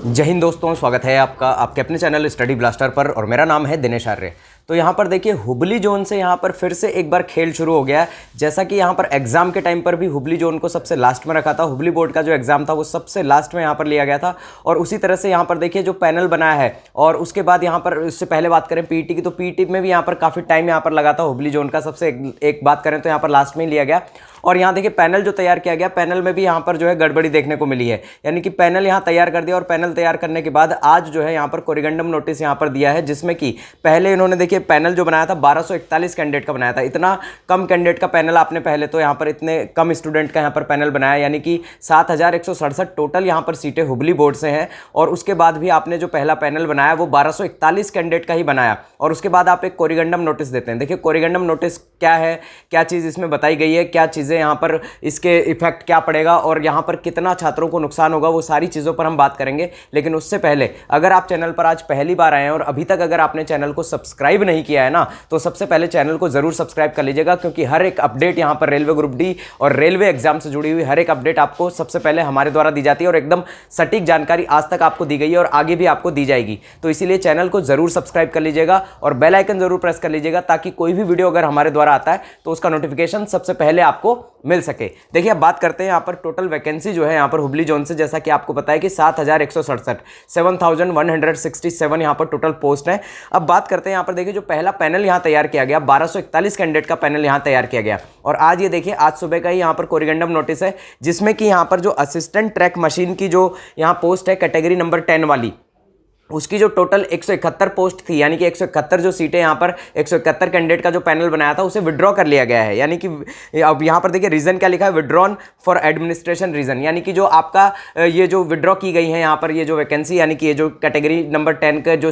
जय हिंद दोस्तों, स्वागत है आपका आपके अपने चैनल स्टडी ब्लास्टर पर और मेरा नाम है दिनेश आर्य। तो यहाँ पर देखिए हुबली जोन से यहाँ पर फिर से एक बार खेल शुरू हो गया है। जैसा कि यहाँ पर एग्जाम के टाइम पर भी हुबली जोन को सबसे लास्ट में रखा था, हुबली बोर्ड का जो एग्जाम था वो सबसे लास्ट में यहाँ पर लिया गया था। और उसी तरह से यहाँ पर देखिए जो पैनल बनाया है और उसके बाद यहाँ पर इससे पहले बात करें पीईटी की, तो पीईटी में भी यहाँ पर काफ़ी टाइम यहाँ पर लगा था हुबली जोन का। सबसे एक बात करें तो यहाँ पर लास्ट में ही लिया गया। और यहाँ देखिए पैनल जो तैयार किया गया, पैनल में भी यहाँ पर जो है गड़बड़ी देखने को मिली है। यानी कि पैनल यहाँ तैयार कर दिया और पैनल तैयार करने के बाद आज जो है यहाँ पर कोरिगेंडम नोटिस यहाँ पर दिया है, जिसमें कि पहले इन्होंने देखिए पैनल जो बनाया था 1241 कैंडिडेट का बनाया था। इतना कम कैंडिडेट का पैनल आपने पहले तो यहाँ पर इतने कम स्टूडेंट का यहाँ पर पैनल बनाया, यानी कि 7167 टोटल यहाँ पर सीटें हुबली बोर्ड से हैं। और उसके बाद भी आपने जो पहला पैनल बनाया वो 1241 कैंडिडेट का ही बनाया और उसके बाद आप एक कोरिगेंडम नोटिस देते हैं। देखिए कोरिगेंडम नोटिस क्या है, क्या चीज़ इसमें बताई गई है, क्या चीज़ें यहाँ पर इसके इफेक्ट क्या पड़ेगा और यहाँ पर कितना छात्रों को नुकसान होगा, वो सारी चीज़ों पर हम बात करेंगे। लेकिन उससे पहले अगर आप चैनल पर आज पहली बार आए हैं और अभी तक अगर आपने चैनल को सब्सक्राइब नहीं किया है ना, तो सबसे पहले चैनल को जरूर सब्सक्राइब कर लीजिएगा, क्योंकि हर एक अपडेट यहाँ पर रेलवे ग्रुप डी और रेलवे एग्जाम से जुड़ी हुई हर एक अपडेट आपको सबसे पहले हमारे द्वारा दी जाती है और एकदम सटीक जानकारी आज तक आपको दी गई है और आगे भी आपको दी जाएगी। तो इसीलिए चैनल को जरूर सब्सक्राइब कर लीजिएगा और बेल आइकन जरूर प्रेस कर लीजिएगा, ताकि कोई भी वीडियो अगर हमारे द्वारा आता है तो उसका नोटिफिकेशन सबसे पहले आपको मिल सके। देखिए अब बात करते हैं यहाँ पर टोटल वैकेंसी जो है यहाँ पर हुबली जोन से, जैसा कि आपको पता है कि 7167 7167 यहाँ पर टोटल पोस्ट है। अब बात करते हैं यहाँ पर देखिए जो पहला पैनल यहाँ तैयार किया गया 1241 कैंडिडेट का पैनल यहाँ तैयार किया गया। और आज ये देखिए आज सुबह का ही यहाँ पर कोरिगेंडम नोटिस है, जिसमें कि यहाँ पर जो असिस्टेंट ट्रैक मशीन की जो यहाँ पोस्ट है कैटेगरी नंबर 10 वाली, उसकी जो टोटल 171 पोस्ट थी, यानी कि 171 जो सीटें यहाँ पर 171 कैंडिडेट का जो पैनल बनाया था उसे विड्रॉ कर लिया गया है। यानी कि अब यहाँ पर देखिए रीजन क्या लिखा है, विड्रॉन फॉर एडमिनिस्ट्रेशन रीजन, यानी कि जो आपका ये जो विड्रॉ की गई है यहाँ पर ये जो वैकेंसी, यानी कि ये जो कैटेगरी नंबर 10 का जो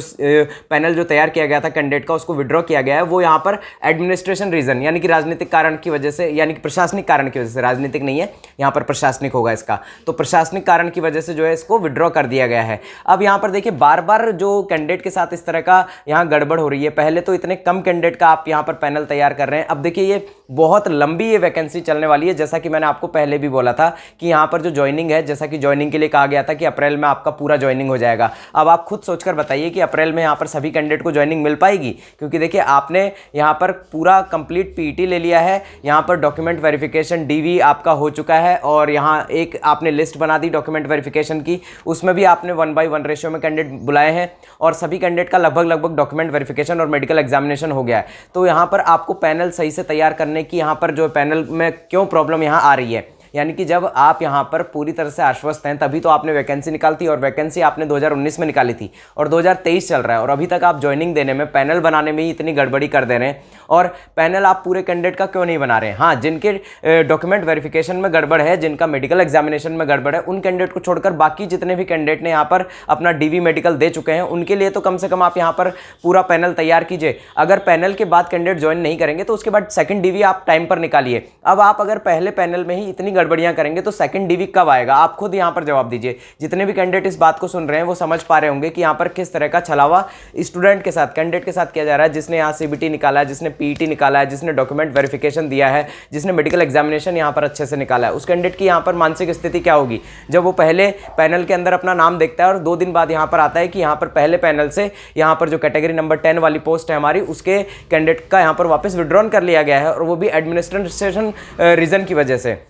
पैनल जो तैयार किया गया था कैंडिडेट का, उसको विड्रॉ किया गया है, वो यहाँ पर एडमिनिस्ट्रेशन रीजन यानी कि राजनीतिक कारण की वजह से, यानी कि प्रशासनिक कारण की वजह से, राजनीतिक नहीं है यहाँ पर प्रशासनिक होगा इसका, तो प्रशासनिक कारण की वजह से जो है इसको विड्रॉ कर दिया गया है। अब यहाँ पर देखिए बार जो कैंडिडेट के साथ इस तरह का यहाँ गड़बड़ हो रही है, पहले तो इतने कम कैंडिडेट का आप यहाँ पर पैनल तैयार कर रहे हैं। अब देखिए ये बहुत लंबी ये वैकेंसी चलने वाली है, जैसा कि मैंने आपको पहले भी बोला था कि यहाँ पर जो ज्वाइनिंग है, जैसा कि ज्वाइनिंग के लिए कहा गया था कि अप्रैल में आपका पूरा ज्वाइनिंग हो जाएगा। अब आप खुद सोचकर बताइए कि अप्रैल में यहाँ पर सभी कैंडिडेट को ज्वाइनिंग मिल पाएगी, क्योंकि देखिए आपने यहाँ पर पूरा कंप्लीट पीईटी ले लिया है, यहाँ पर डॉक्यूमेंट वेरिफिकेशन डीवी आपका हो चुका है और यहाँ एक आपने लिस्ट बना दी डॉक्यूमेंट वेरिफिकेशन की, उसमें भी आपने 1:1 रेशियो में कैंडिडेट बुलाए हैं और सभी कैंडिडेट का लगभग डॉक्यूमेंट वेरिफिकेशन और मेडिकल एग्जामिनेशन हो गया है। तो यहाँ पर आपको पैनल सही से तैयार करने की यहाँ पर जो पैनल में क्यों प्रॉब्लम यहाँ आ रही है, यानी कि जब आप यहाँ पर पूरी तरह से आश्वस्त हैं तभी तो आपने वैकेंसी निकालती, और वैकेंसी आपने 2019 में निकाली थी और 2023 चल रहा है और अभी तक आप ज्वाइनिंग देने में, पैनल बनाने में ही इतनी गड़बड़ी कर दे रहे हैं। और पैनल आप पूरे कैंडिडेट का क्यों नहीं बना रहे हैं? हाँ, जिनके डॉक्यूमेंट वेरिफिकेशन में गड़बड़ है, जिनका मेडिकल एग्जामिनेशन में गड़बड़ है, उन कैंडिडेट को छोड़कर बाकी जितने भी कैंडिडेट ने यहाँ पर अपना डीवी मेडिकल दे चुके हैं, उनके लिए तो कम से कम आप यहाँ पर पूरा पैनल तैयार कीजिए। अगर पैनल के बाद कैंडिडेट ज्वाइन नहीं करेंगे तो उसके बाद सेकंड डीवी आप टाइम पर निकालिए। अब आप अगर पहले पैनल में ही इतनी गड़बड़ियां करेंगे तो सेकंड डीवी कब आएगा? आप खुद यहाँ पर जवाब दीजिए। जितने भी कैंडिडेट इस बात को सुन रहे हैं वो समझ पा रहे होंगे कि यहाँ पर किस तरह का छलावा स्टूडेंट के साथ, कैंडिडेट के साथ किया जा रहा है, जिसने यहाँ सीबीटी निकाला है, जिसने पीईटी निकाला है, जिसने डॉक्यूमेंट वेरिफिकेशन दिया है, जिसने मेडिकल एग्जामिनेशन यहाँ पर अच्छे से निकाला है। उस कैंडिडेट की यहाँ पर मानसिक स्थिति क्या होगी जब वो पहले पैनल के अंदर अपना नाम देखता है और 2 दिन बाद यहाँ पर आता है कि यहाँ पर पहले पैनल से यहाँ पर जो कैटेगरी नंबर 10 वाली पोस्ट है हमारी, उसके कैंडिडेट का यहाँ पर वापस विड्रॉन कर लिया गया है और वो भी एडमिनिस्ट्रेशन रीजन की वजह से।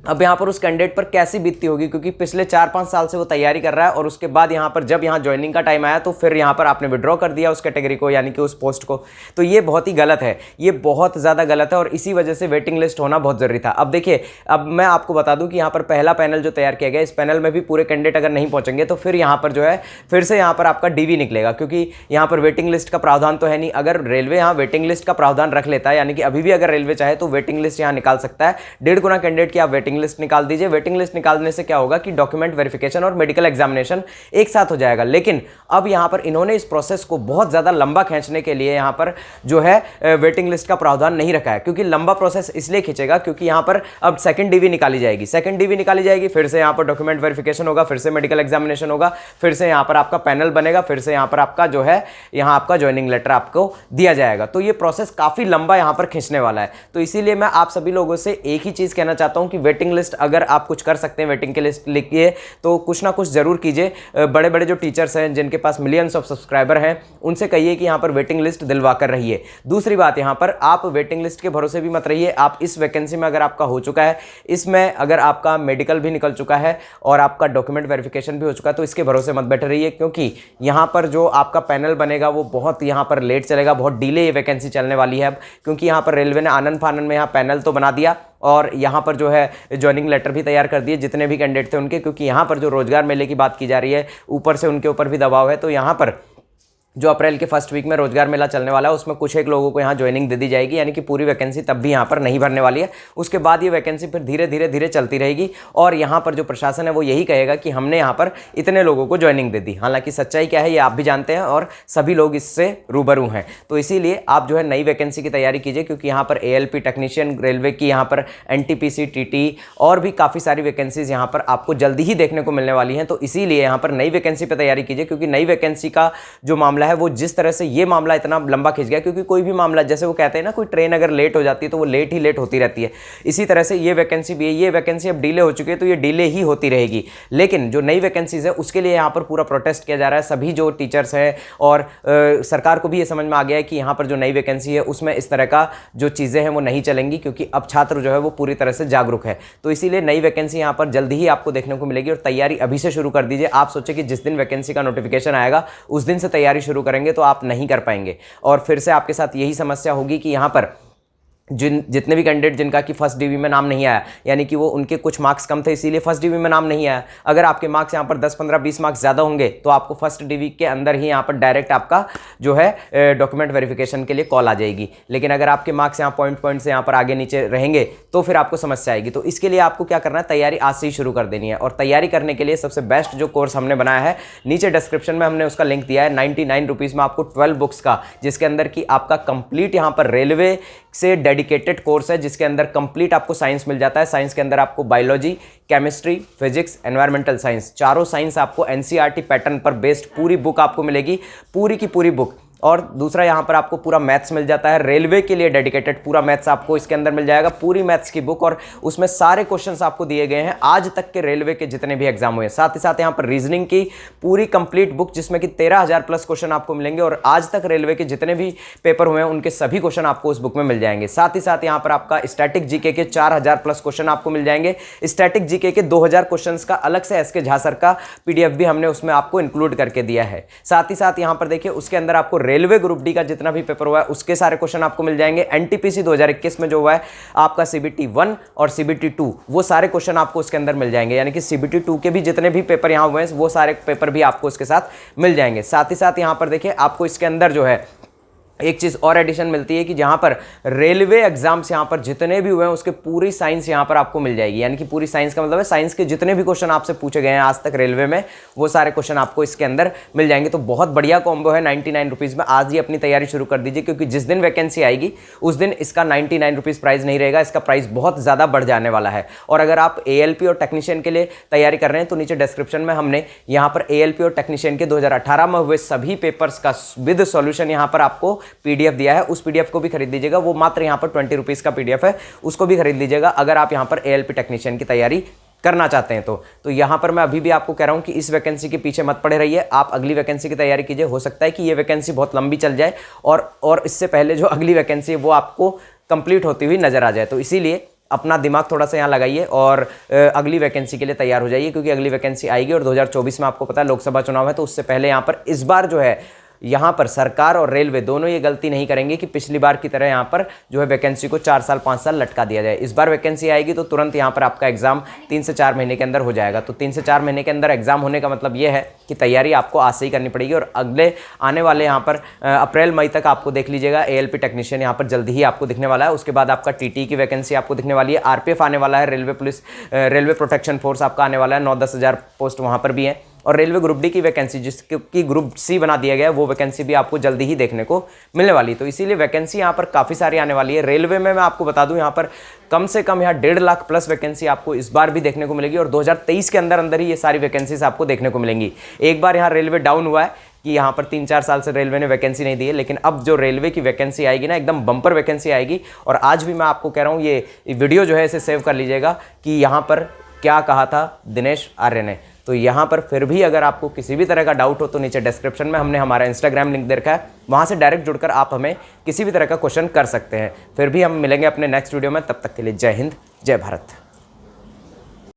अब यहाँ पर उस कैंडिडेट पर कैसी बीतती होगी, क्योंकि पिछले 4-5 साल से वो तैयारी कर रहा है और उसके बाद यहाँ पर जब यहाँ ज्वाइनिंग का टाइम आया तो फिर यहाँ पर आपने विड्रॉ कर दिया उस कैटेगरी को, यानी कि उस पोस्ट को। तो ये बहुत ही गलत है, ये बहुत ज़्यादा गलत है और इसी वजह से वेटिंग लिस्ट होना बहुत ज़रूरी था। अब देखिए, अब मैं आपको बता दूँ कि यहाँ पर पहला पैनल जो तैयार किया गया, इस पैनल में भी पूरे कैंडिडेट अगर नहीं पहुँचेंगे तो फिर यहाँ पर जो है फिर से यहाँ पर आपका डीवी निकलेगा, क्योंकि यहाँ पर वेटिंग लिस्ट का प्रावधान तो है नहीं। अगर रेलवे यहाँ वेटिंग लिस्ट का प्रावधान रख लेता है, यानी कि अभी भी अगर रेलवे चाहे तो वेटिंग लिस्ट यहाँ निकाल सकता है, 1.5 गुना कैंडिडेट की आप वेटिंग लिस्ट निकाल दीजिए। वेटिंग लिस्ट निकालने से क्या होगा कि डॉक्यूमेंट वेरिफिकेशन और मेडिकल एग्जामिनेशन एक साथ हो जाएगा। लेकिन अब यहां पर इन्होंने इस प्रोसेस को बहुत ज्यादा लंबा खींचने के लिए यहां पर जो है वेटिंग लिस्ट का प्रावधान नहीं रखा है, क्योंकि लंबा प्रोसेस इसलिए खींचेगा क्योंकि यहां पर अब सेकंड डीवी निकाली जाएगी, फिर से यहां पर डॉक्यूमेंट वेरिफिकेशन होगा, फिर से मेडिकल एग्जामिनेशन होगा, फिर से यहां पर आपका पैनल बनेगा, फिर से यहां पर आपका जो है यहां आपका ज्वाइनिंग लेटर आपको दिया जाएगा। तो ये प्रोसेस काफी लंबा यहां पर खींचने वाला है। तो इसीलिए मैं आप सभी लोगों से एक ही चीज कहना चाहता हूं कि वेटिंग वेटिंग लिस्ट अगर आप कुछ कर सकते हैं, वेटिंग की लिस्ट लिखिए, तो कुछ ना कुछ ज़रूर कीजिए। बड़े बड़े जो टीचर्स हैं जिनके पास मिलियंस ऑफ सब्सक्राइबर हैं, उनसे कहिए कि यहाँ पर वेटिंग लिस्ट दिलवा कर रहिए। दूसरी बात, यहाँ पर आप वेटिंग लिस्ट के भरोसे भी मत रहिए। आप इस वैकेंसी में अगर आपका हो चुका है, इसमें अगर आपका मेडिकल भी निकल चुका है और आपका डॉक्यूमेंट वेरिफिकेशन भी हो चुका है, तो इसके भरोसे मत बैठे रहिए, क्योंकि यहाँ पर जो आपका पैनल बनेगा वो बहुत यहाँ पर लेट चलेगा, बहुत डिले ये वैकेंसी चलने वाली है अब, क्योंकि यहाँ पर रेलवे ने आनन फानन में यहाँ पैनल तो बना दिया और यहाँ पर जो है ज्वाइनिंग लेटर भी तैयार कर दिए जितने भी कैंडिडेट थे उनके, क्योंकि यहाँ पर जो रोजगार मेले की बात की जा रही है, ऊपर से उनके ऊपर भी दबाव है। तो यहाँ पर जो अप्रैल के फर्स्ट वीक में रोजगार मेला चलने वाला है, उसमें कुछ एक लोगों को यहाँ ज्वाइनिंग दे दी जाएगी, यानी कि पूरी वैकेंसी तब भी यहाँ पर नहीं भरने वाली है। उसके बाद ये वैकेंसी फिर धीरे धीरे धीरे चलती रहेगी और यहाँ पर जो प्रशासन है वो यही कहेगा कि हमने यहाँ पर इतने लोगों को ज्वाइनिंग दे दी। हालांकि सच्चाई क्या है ये आप भी जानते हैं और सभी लोग इससे रूबरू हैं। तो इसीलिए आप जो है नई वैकेंसी की तैयारी कीजिए, क्योंकि यहाँ पर ALP टेक्नीशियन, रेलवे की यहाँ पर NTPC, TT और भी काफ़ी सारी वैकेंसीज यहाँ पर आपको जल्दी ही देखने को मिलने वाली हैं। तो इसीलिए यहाँ पर नई वैकेंसी पर तैयारी कीजिए, क्योंकि नई वैकेंसी का जो मामला है वो जिस तरह से ये मामला इतना लंबा खिंच गया, क्योंकि कोई भी मामला, जैसे वो कहते हैं ना, कोई ट्रेन अगर लेट हो जाती है तो वो लेट ही लेट होती रहती है, इसी तरह से ये वैकेंसी भी है। ये वैकेंसी अब डिले हो चुकी है तो ये डिले ही होती रहेगी। लेकिन जो नई वैकेंसीज है उसके लिए यहाँ पर पूरा प्रोटेस्ट किया जा रहा है। सभी जो टीचर्स हैं और सरकार को भी ये समझ में आ गया है कि यहाँ पर जो नई वैकेंसी है उसमें इस तरह का जो चीज़ें हैं वो नहीं चलेंगी, क्योंकि अब छात्र जो है वो पूरी तरह से जागरूक है। तो इसीलिए नई वैकेंसी यहाँ पर जल्दी ही आपको देखने को मिलेगी और तैयारी अभी से शुरू कर दीजिए। आप सोचे कि जिस दिन वैकेंसी का नोटिफिकेशन आएगा उस दिन से तैयारी शुरू करेंगे तो आप नहीं कर पाएंगे और फिर से आपके साथ यही समस्या होगी कि यहाँ पर जितने भी कैंडिडेट जिनका कि फर्स्ट डिवी में नाम नहीं आया, यानी कि वो उनके कुछ मार्क्स कम थे इसीलिए फर्स्ट डिवी में नाम नहीं आया। अगर आपके मार्क्स यहाँ पर 10, 15, 20 मार्क्स ज़्यादा होंगे तो आपको फर्स्ट डिवी के अंदर ही यहाँ पर डायरेक्ट आपका जो है डॉक्यूमेंट वेरिफिकेशन के लिए कॉल आ जाएगी। लेकिन अगर आपके मार्क्स यहाँ पॉइंट से यहाँ पर आगे नीचे रहेंगे तो फिर आपको समस्या आएगी। तो इसके लिए आपको क्या करना है, तैयारी आज से ही शुरू कर देनी है। और तैयारी करने के लिए सबसे बेस्ट जो कोर्स हमने बनाया है, नीचे डिस्क्रिप्शन में हमने उसका लिंक दिया है, 99 रुपीज़ में आपको 12 बुक्स का, जिसके अंदर कि आपका कंप्लीट यहाँ पर रेलवे से डेडिकेटेड कोर्स है, जिसके अंदर कंप्लीट आपको साइंस मिल जाता है। साइंस के अंदर आपको biology, chemistry, physics, environmental science, चारों साइंस आपको NCERT पैटर्न पर बेस्ड पूरी बुक आपको मिलेगी, पूरी की पूरी बुक। और दूसरा यहाँ पर आपको पूरा मैथ्स मिल जाता है, रेलवे के लिए डेडिकेटेड पूरा मैथ्स आपको इसके अंदर मिल जाएगा, पूरी मैथ्स की बुक, और उसमें सारे क्वेश्चंस आपको दिए गए हैं आज तक के रेलवे के जितने भी एग्जाम हुए हैं। साथ ही साथ यहाँ पर रीजनिंग की पूरी कंप्लीट बुक, जिसमें कि 13,000 प्लस क्वेश्चन आपको मिलेंगे और आज तक रेलवे के जितने भी पेपर हुए हैं उनके सभी क्वेश्चन आपको उस बुक में मिल जाएंगे। साथ ही साथ यहाँ पर आपका स्टैटिक जीके के 4,000 प्लस क्वेश्चन आपको मिल जाएंगे। स्टैटिक जीके के 2,000 क्वेश्चन का अलग से SK झा सर का PDF भी हमने उसमें आपको इंक्लूड करके दिया है। साथ ही साथ यहाँ पर देखिए उसके अंदर आपको रेलवे ग्रुप डी का जितना भी पेपर हुआ है उसके सारे क्वेश्चन आपको मिल जाएंगे। NTPC 2021 में जो हुआ है आपका CBT 1 और CBT 2, वो सारे क्वेश्चन आपको उसके अंदर मिल जाएंगे, यानी कि CBT 2 के भी जितने भी पेपर यहाँ हुए हैं वो सारे पेपर भी आपको उसके साथ मिल जाएंगे। साथ ही साथ यहाँ पर देखिए आपको इसके अंदर जो है एक चीज़ और एडिशन मिलती है कि जहाँ पर रेलवे एग्जाम्स यहाँ पर जितने भी हुए हैं उसके पूरी साइंस यहाँ पर आपको मिल जाएगी, यानी कि पूरी साइंस का मतलब है साइंस के जितने भी क्वेश्चन आपसे पूछे गए हैं आज तक रेलवे में वो सारे क्वेश्चन आपको इसके अंदर मिल जाएंगे। तो बहुत बढ़िया कॉम्बो है 99 रुपीज़ में। आज ही अपनी तैयारी शुरू कर दीजिए, क्योंकि जिस दिन वैकेंसी आएगी उस दिन इसका 99 रुपीज़ प्राइस नहीं रहेगा, इसका प्राइस बहुत ज़्यादा बढ़ जाने वाला है। और अगर आप ALP और टेक्नीशियन के लिए तैयारी कर रहे हैं तो नीचे डिस्क्रिप्शन में हमने यहाँ पर ALP और टेक्नीशियन के 2018 में हुए सभी पेपर्स का विद सॉल्यूशन यहाँ पर आपको PDF दिया है, उस PDF को भी खरीद लीजिएगा। वो मात्र यहाँ पर 20 रुपीज़ का PDF है, उसको भी खरीद लीजिएगा अगर आप यहाँ पर ALP टेक्नीशियन की तैयारी करना चाहते हैं। तो यहाँ पर मैं अभी भी आपको कह रहा हूँ कि इस वैकेंसी के पीछे मत पड़े रहिए, आप अगली वैकेंसी की तैयारी कीजिए। हो सकता है कि ये वैकेंसी बहुत लंबी चल जाए और इससे पहले जो अगली वैकेंसी है वो आपको कंप्लीट होती हुई नजर आ जाए। तो इसीलिए अपना दिमाग थोड़ा सा यहाँ लगाइए और अगली वैकेंसी के लिए तैयार हो जाइए, क्योंकि अगली वैकेंसी आएगी और 2024 में आपको पता है लोकसभा चुनाव है। तो उससे पहले यहाँ पर इस बार जो है यहाँ पर सरकार और रेलवे दोनों ये गलती नहीं करेंगे कि पिछली बार की तरह यहाँ पर जो है वैकेंसी को 4 साल 5 साल लटका दिया जाए। इस बार वैकेंसी आएगी तो तुरंत यहाँ पर आपका एग्जाम 3 से 4 महीने के अंदर हो जाएगा। तो 3 से 4 महीने के अंदर एग्जाम होने का मतलब ये है कि तैयारी आपको आज से ही करनी पड़ेगी। और अगले आने वाले यहाँ पर अप्रैल मई तक आपको देख लीजिएगा ALP टेक्नीशियन यहाँ पर जल्दी ही आपको दिखने वाला है। उसके बाद आपका TT की वैकेंसी आपको दिखने वाली है, RPF आने वाला है, railway police railway protection force आपका आने वाला है, 9-10 हज़ार पोस्ट वहाँ पर भी है। और रेलवे ग्रुप डी की वैकेंसी जिसकी ग्रुप C बना दिया गया है वो वैकेंसी भी आपको जल्दी ही देखने को मिलने वाली है। तो इसीलिए वैकेंसी यहाँ पर काफ़ी सारी आने वाली है। रेलवे में मैं आपको बता दूं यहाँ पर कम से कम यहाँ 1.5 लाख प्लस वैकेंसी आपको इस बार भी देखने को मिलेगी और 2023 के अंदर ही ये सारी वैकेंसीज आपको देखने को मिलेंगी। एक बार यहाँ रेलवे डाउन हुआ है कि यहाँ पर 3-4 साल से रेलवे ने वैकेंसी नहीं दी है, लेकिन अब जो रेलवे की वैकेंसी आएगी ना, एकदम बम्पर वैकेंसी आएगी। और आज भी मैं आपको कह रहा हूँ, ये वीडियो जो है इसे सेव कर लीजिएगा कि यहाँ पर क्या कहा था दिनेश आर्य ने। तो यहाँ पर फिर भी अगर आपको किसी भी तरह का डाउट हो तो नीचे डिस्क्रिप्शन में हमने हमारा इंस्टाग्राम लिंक दे रखा है, वहाँ से डायरेक्ट जुड़कर आप हमें किसी भी तरह का क्वेश्चन कर सकते हैं। फिर भी हम मिलेंगे अपने नेक्स्ट वीडियो में, तब तक के लिए जय हिंद, जय भारत।